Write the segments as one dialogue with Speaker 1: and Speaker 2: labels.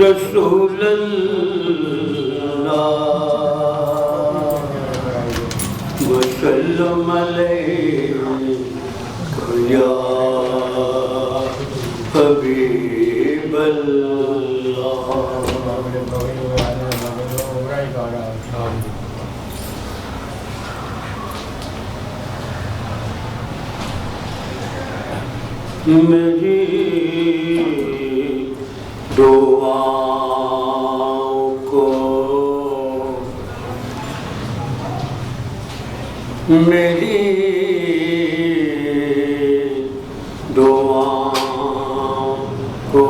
Speaker 1: رسول اللہ وسلم علیک یا حبیب اللہ. میری دعاؤں کو میری دعاؤں کو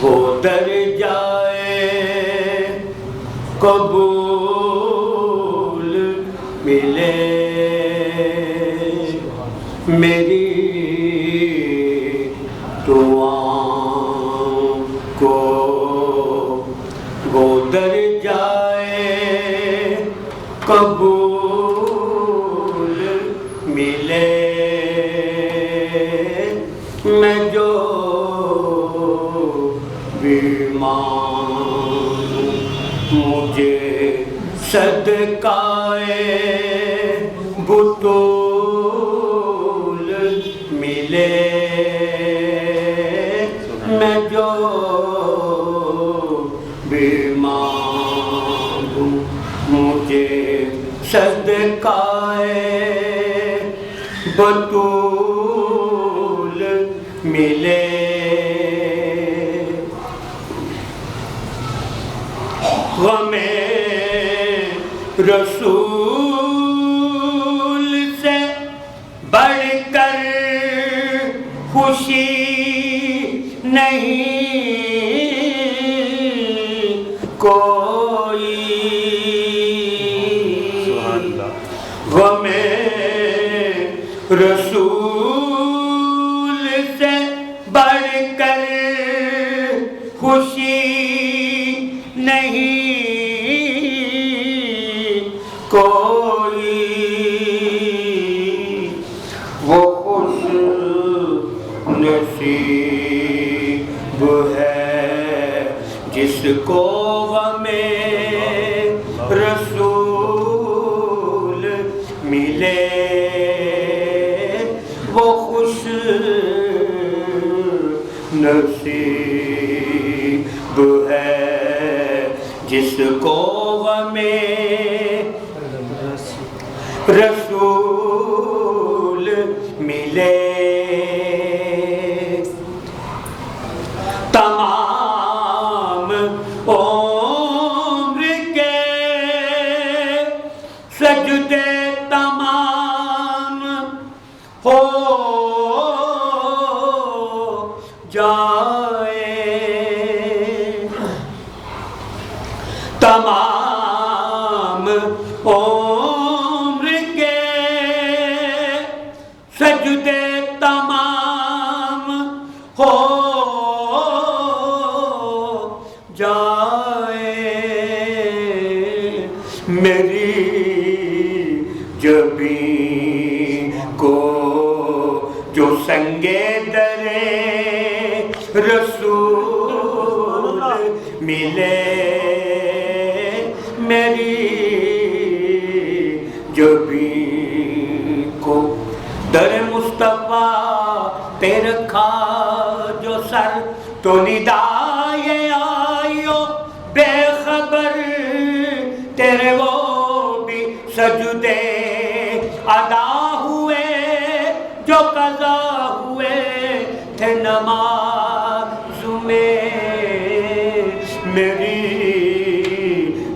Speaker 1: وہ در جائے قبول ملے. میری دعاؤں کو وہ در جائے قبول ملے. میں جو بھی مانگوں مجھے صدقائے بطول ملے. میں جو بھی مانگوں مجھے صدقائے بطول ملے. غم رسول سے بڑھ کر خوشی نہیں کوئی. غم رسول سے بڑھ کر خوشی نہیں کوئی. وہ خوش نصیب ہے جس کو غم رسول ملے. وہ خوش نصیب ہے جس کو غم رسول ملے. تمام عمر کے سجدے تمام ہو جائے. تمام عمر کے سجدے تمام ہو جائے. میری جبین کو جو سنگے درے رسول ملے. میری جبین کو در مصطفیٰ پہ رکھا جو سر تو ندائے آئیو بے خبر تیرے وہ بھی سجدے ادا ہوئے جو قضا ہوئے تھے نماز میں. میری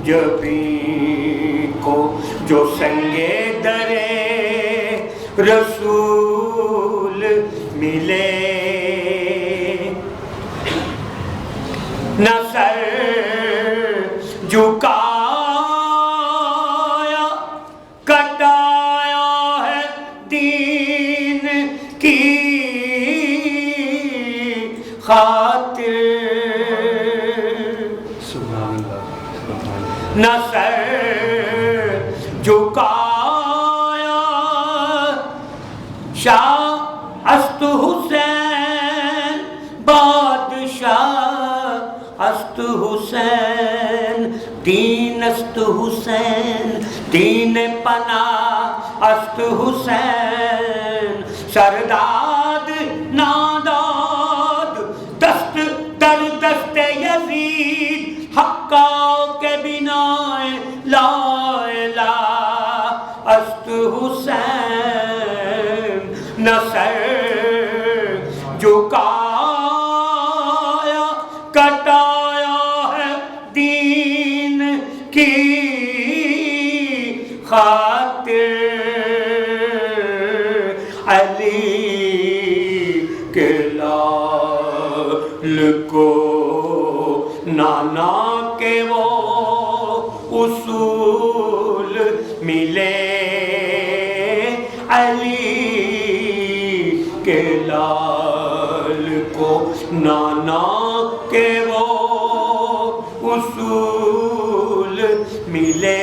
Speaker 1: جبین کو جو سنگے درے رسول ملے. نہ سر جھکایا کٹایا ہے دین کی خاطر. نہ سر جھکایا شاہ است حسین بادشاہ حسین دین است حسین دین پناہ است حسین سرداد ناداد دست در دست یزید حقا کے بنا لا الہ است حسین نہ سر جھکایا کٹایا ہے دین کی خاطر علی کے لال کو نانا کے وہ اصول ملے علی کے لال کو نانا کے وہ اصول ملے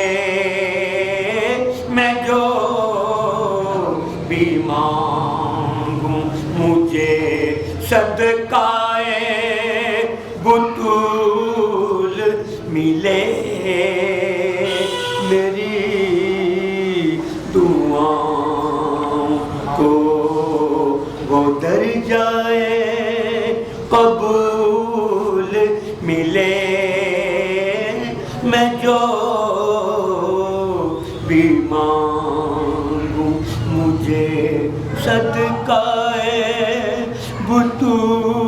Speaker 1: میں جو بھی مانگوں مجھے صدقائے بطول ملے میری دعاؤں کو وہ درجائے قبول ملے میں جو بھی مانگوں مجھے صدقائے بطول